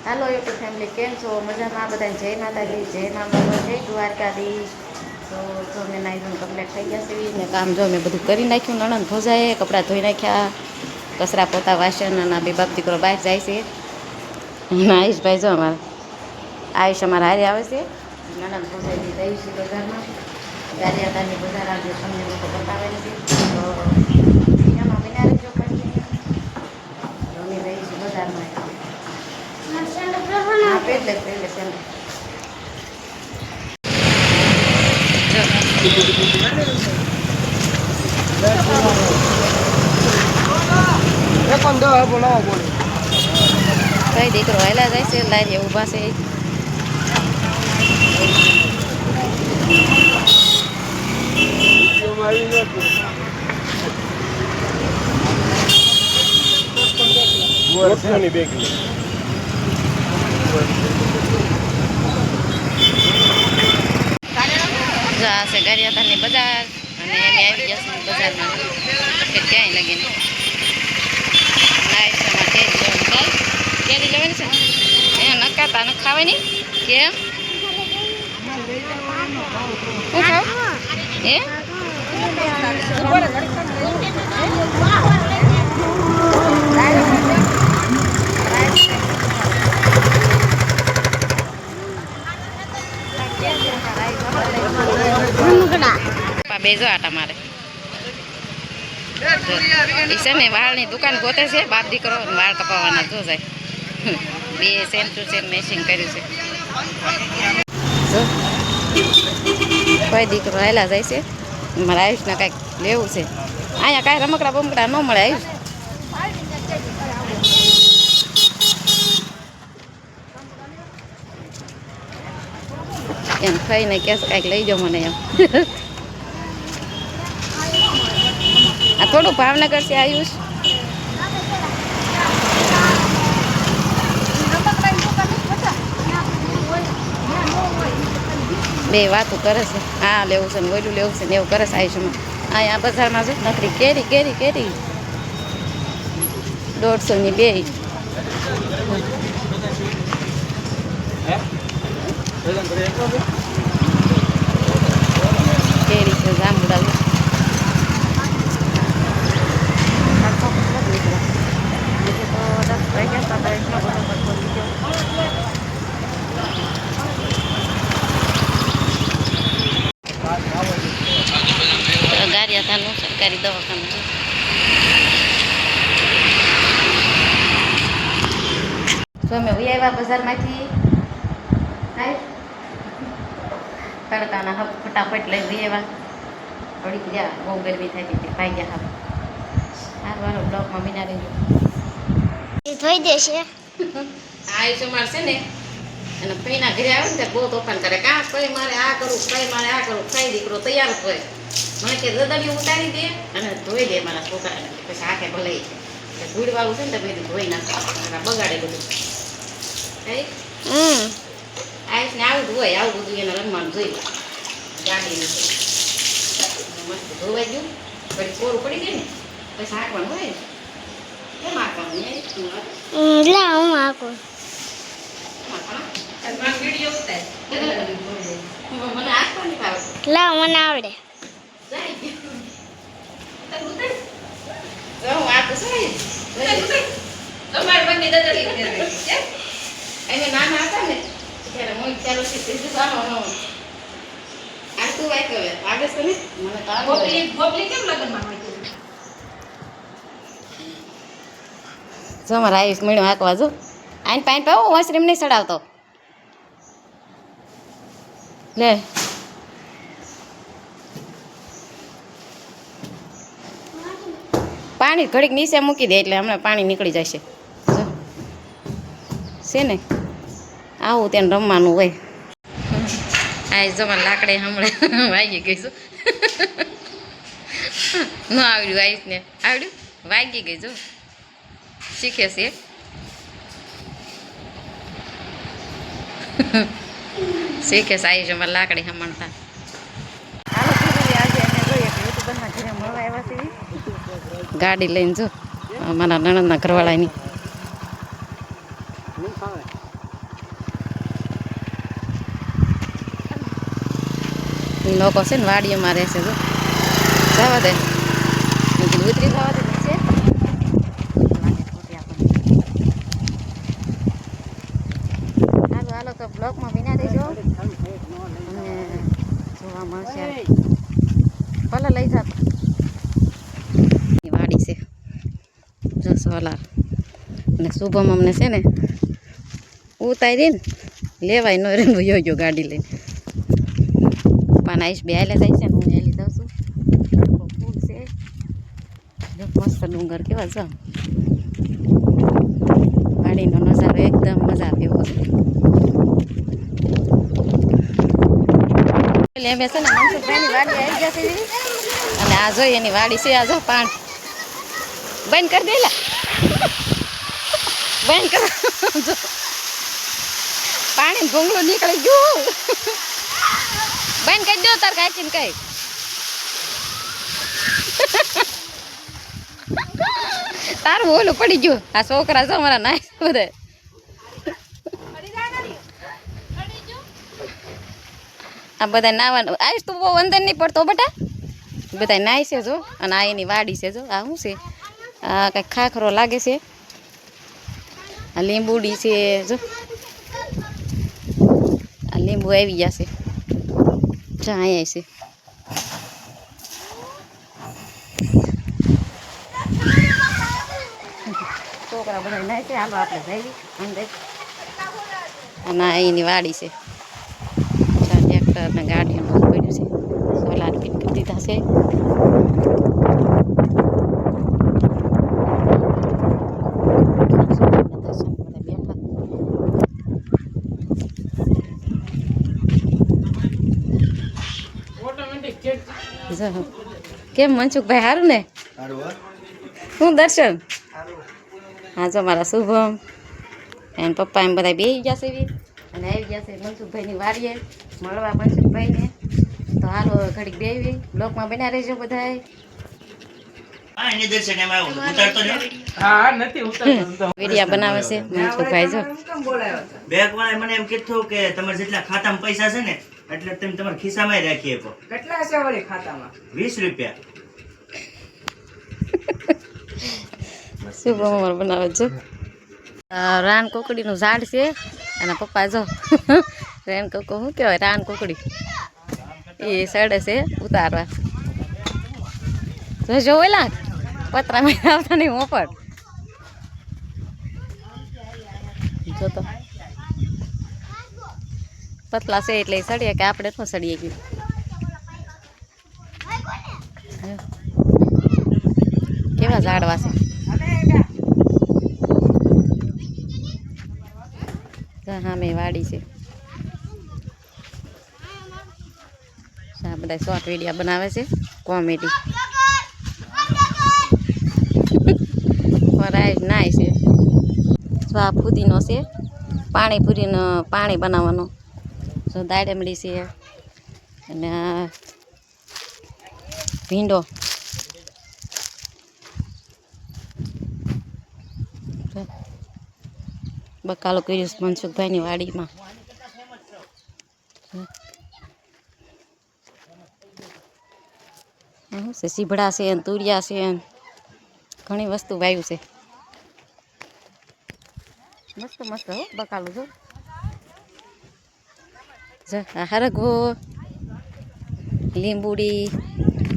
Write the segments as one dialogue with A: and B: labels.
A: હાલો YouTube family, કેમ છો? મજામાં બધાને? જય માતાજી, જય મા બાબા, જય દ્વારકાધીશ. તો જો મેં નાઈ કમ્પ્લીટ થઈ ગયા છે ને કામ જો મેં બધું કરી નાખ્યું. નણંદ ભોજાએ કપડાં ધોઈ નાખ્યા, કચરા પોતા વાસણ અને બે બાપ દીકરો બહાર જાય છે. આયુષભાઈ જો અમારે આયુષ અમારે હારે આવે છે. નણંદ ભોજાઈની દઈ છે બજારમાં, ગારિયાદારની બજાર આજે તમને લોકો બતાવે છે. તો એમાં વિનારે જો કંઈ અમે રહી છે બજારમાં. હા, પહેલે છે. કઈ દીકરો હાલા જાય છે, લારીએ ઊભા છે. આ છે ગારિયાધારની બજાર અને એમ આવી ગયા છે બજારમાં. ક્યાંય લગીને કેરી લેવાની છે. એ નકાતા ન ખાવાની કેમ? શું ખાવ? એ બેજો આટા મારે છે ને વાળની દુકાન ગોતે છે બાપ દીકરો. વાળ કપાવવાના જો જાય બે સેમ ટુ સેમ મેચિંગ કર્યું છે. કોઈ દીકરો હાલા જાય છે. મારે આયુષને કાંઈક લેવું છે. અહીંયા કાંઈ રમકડા બમકડા ન મળે. આયુષ એમ ખાઈને કે કાંઈક લઈ જાઓ મને એમ. આ થોડું ભાવનગર છે આયુષ. બે વાતો કરે છે. હા લેવું છે ને ઓયલું લેવું છે ને એવું કરે છે આયુષમાં. અહીંયા બજારમાં છે નકરી કેરી કેરી કેરી 150ની બે. કેરી છે જાંબુડા. ગારિયાધારનું સરકારી દવાખાનું છે. તો અમે આવ્યા બજારમાંથી. તડકાના હબ ફટાફટ લઈ આવ્યા. થોડીક ગયા બહુ ગરમી થઈ હતી ભાઈ ગયા. સારો બ્લોકમાં બિના રહેજો.
B: ધોઈ દેશે.
A: આયુષ મારશે ને અને પૈના ઘરે આવે ને બહુ તોફાન કરે. કાં કઈ મારે આ કરું, કઈ મારે આ કરું. કઈ દીકરો તૈયાર જ હોય. મને કે રદડિયું ઉતારી દે અને ધોઈ દે મારા છોકરાને. પછી આખે ભલે ધૂળવાળું છે ને તો બધું ધોઈ નાખે. બગાડે બધું. આયુષ ને આવું જ હોય. આવું બધું એને રમવાનું જોઈ ગાડીને મસ્ત ધોવાઈ ગયું. પછી કોરું પડી ગયું ને પછી હાંકવાનું હોય ને. કેમ હાંકવાનું?
B: લા હું આકું
A: મને હાંકવાની ભાવે.
B: લા મને આવડે.
A: નાના હતા ને ત્યારે હું ચાલો સીધું આ તું વાય કરે આગળ છે ને મને ગોપલી કેમ લગનમાં જો મારા આયુષ મળ્યો હાંકવા. જો આઈને પાણી પાવો વોશરૂમ નહીં ચડાવતો લે. પાણી ઘડીક નીચે મૂકી દે એટલે હમણાં પાણી નીકળી જશે. જો છે ને આવું તેને રમવાનું હોય. આ જમા લાકડે હમણાં વાગી ગઈ છું. ન આવડ્યું આયુષને આવડ્યું વાગી ગઈ. જો શીખે છે. શીખે છે આયુષ અમારે લાકડી હમણતા. ગાડી લઈને જો મારા નણંદના ઘરવાળાની લોકો છે ને વાડીઓમાં રહેશે જો જવા દે મેં કીધું ઉતરી જવા દે નીચે લાગે ખોટી આપણને. હાલો હાલો તો બ્લોકમાં વિના દેજો અને જોવા મળશે ભલે લઈ જાતો વાડી છે જો સોલાર અને શુભમ અમને છે ને ઉતારી ને લેવાય ન રે વયો ગયો ગાડી લઈને પણ આઈશ બે હાલે જાય છે ને હું હેલી જાઉં છું તડકો ફૂલ છે જો મસ્ત ડુંગર કેવા છે વાડીનો નજારો એકદમ મજા આવે એવો છે. અમે છે ને મનસુખભાઈની વાડી આવી જશે અને આ જોઈ એની વાડી છે આ જો પાણ બંધ કરી દેલા બંધ કર જો પાણી ભૂંગળું નીકળી ગયું બંધ કરી દો તાર કાચીને કઈ તારું ઓલું પડી ગયું આ છોકરા જો મારા નાય બધે આ બધા નાવાનું આવીશ તું બહુ અંદર નહીં પડતો બેટા બધા નાય છે જો અને આ એની વાડી છે જો આ શું છે આ કંઈક ખાખરો લાગે છે આ લીંબુડી છે જો આ લીંબુ આવી જશે જા અહીંયા છે છોકરા બધા નાય છે હાલો આપણે જઈએ અંદર અને આ એની વાડી છે ટ્રેક્ટર ને ગાડીઓ બધું પડ્યું છે સોલાર ફીટ કરી દીધા છે કેમ મનસુખભાઈ સારું ને શું દર્શન હા જો મારા શુભમ એને પપ્પા એમ બધા બેસી જશે અને આવી જશે મનસુખભાઈની વાડીએ મળવા મનસુખભાઈને તો હાલો ઘડીક બેવી બ્લોકમાં બના રહેજો બધાય વિડિયા બનાવે છે મનસુખભાઈ જો
C: બેંક વાળાએ મને એમ કીધું કે તમારે જેટલા ખાતામાં પૈસા છે ને એટલે તમે તમારા ખિસ્સામાં રાખી શકો.
D: કેટલા છે વળી ખાતામાં?
C: 20 રૂપિયા.
A: શું બમર બનાવે છે રાન કોકડીનું ઝાડ છે અને પપ્પા જો રાન કોકો શું કહેવાય રાન કોકડી એ સડે છે ઉતારવા જો જો ઓલા પતરામાં આવતા નહીં મોપડ જો તો પતલા છે એટલે સડીએ કે આપણે તો સડીએ ગયું કેવા ઝાડવા છે સામે વાડી છે આ બધા શોર્ટ વિડીયો બનાવે છે કોમેડી ફરાય નાય છે જો આ ફુદીનો છે પાણીપુરીનો પાણી બનાવવાનો જો દાડમડી છે અને આ ભીંડો બકાલો કર્યું મનસુખભાઈની વાડીમાં શું છે સીભડા છે ને તુરિયા છે ને ઘણી વસ્તુ વાવ્યું છે મસ્ત મસ્ત હો બકાલું જો હરગવો લીંબુડી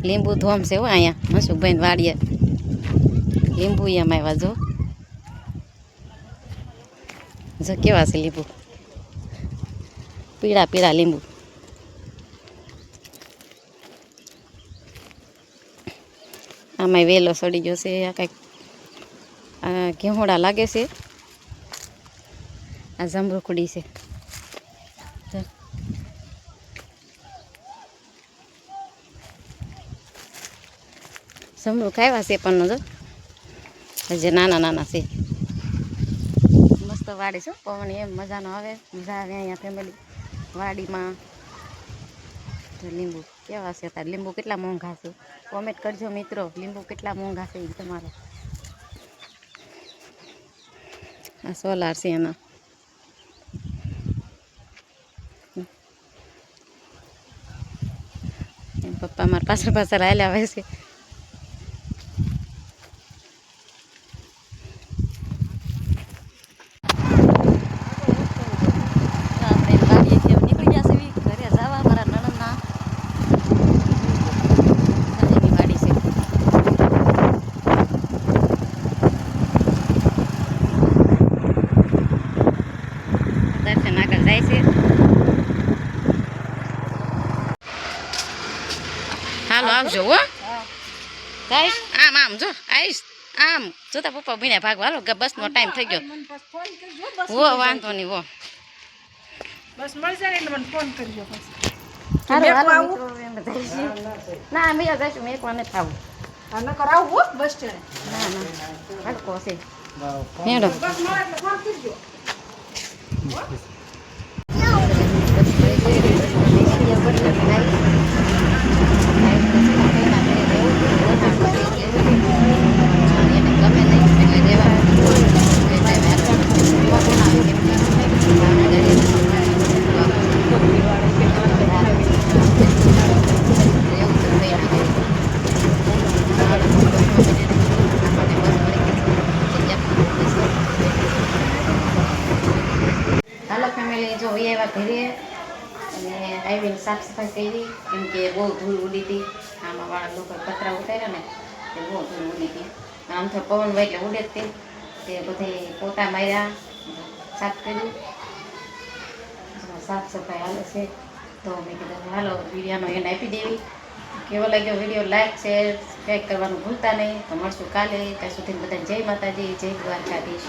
A: લીંબુ ધોમ છે હો અહીંયા મનસુખભાઈને વાડીએ લીંબુ એમ આવ્યા જો જો કેવા છે લીંબુ પીળા પીળા લીંબુ આમાંય વેલો સડી ગયો છે આ કંઈક ઘેહોડા લાગે છે આ જમરૂખડી છે જમરૂખ આવ્યા છે પણ જો હજી નાના નાના છે મસ્ત વાડી છે પવન એમ મજાનો આવે મજા આવે અહીંયા ફેમિલી વાડીમાં તો લીંબુ કેવા છે તાર લીંબુ કેટલા મોંઘા છે કોમેન્ટ કરજો મિત્રો લીંબુ કેટલા મોંઘા છે એ તમારે આ સોલાર છે એના પપ્પા મારા પાછળ પાછળ હાલ્યા આવે છે. આપણે ગાડીએથી હવે નીકળી ગયા છીએ ઘરે જવા મારા નણંદના. એની ગાડી છે. દર્શન આગળ જાય છે. હાલો આવજો હો. જઈશ આમ આમ જો આવીશ આમ જોતા પપ્પા બીને ભાગવા હાલો બસનો ટાઈમ થઈ ગયો. હો વાંધો નહીં હો.
D: બસ મળી જાય ને એટલે મને ફોન કરજો પછી.
A: હાલો હાલો
D: આવું?
A: મિત્રો એમ જઈશું. ના અમે જઈશું મેં એકવાર નથી આવું.
D: હા નકર આવું હો બસ સ્ટેન્ડ.
A: ના ના હડકો છે મેડમ.
D: બસ મળે એટલે ફોન કરજો.
A: હાલો ફેમિલી જો એવા ઘરે અને આવીને સાફ સફાઈ કરી કેમ કે બહુ ધૂળ ઉડી હતી. આમાં વાળા લોકો કચરા ઉતાર્યા ને તે બહુ ધૂળ ઉડી હતી. આમ તો પવન હોય એટલે ઉડે જ તે બધે પોતા માર્યા સાફ કર્યું. સાફ સફાઈ હાલે છે તો મેં કીધું હાલો વિડીયોનો એન્ડ આપી દેવી. કેવો લાગ્યો વિડીયો લાઈક શેર સબસ્ક્રાઈબ કરવાનું ભૂલતા નહીં. તો મળશું કાલે ત્યાં સુધી બધાને જય માતાજી જય દ્વારકાધીશ.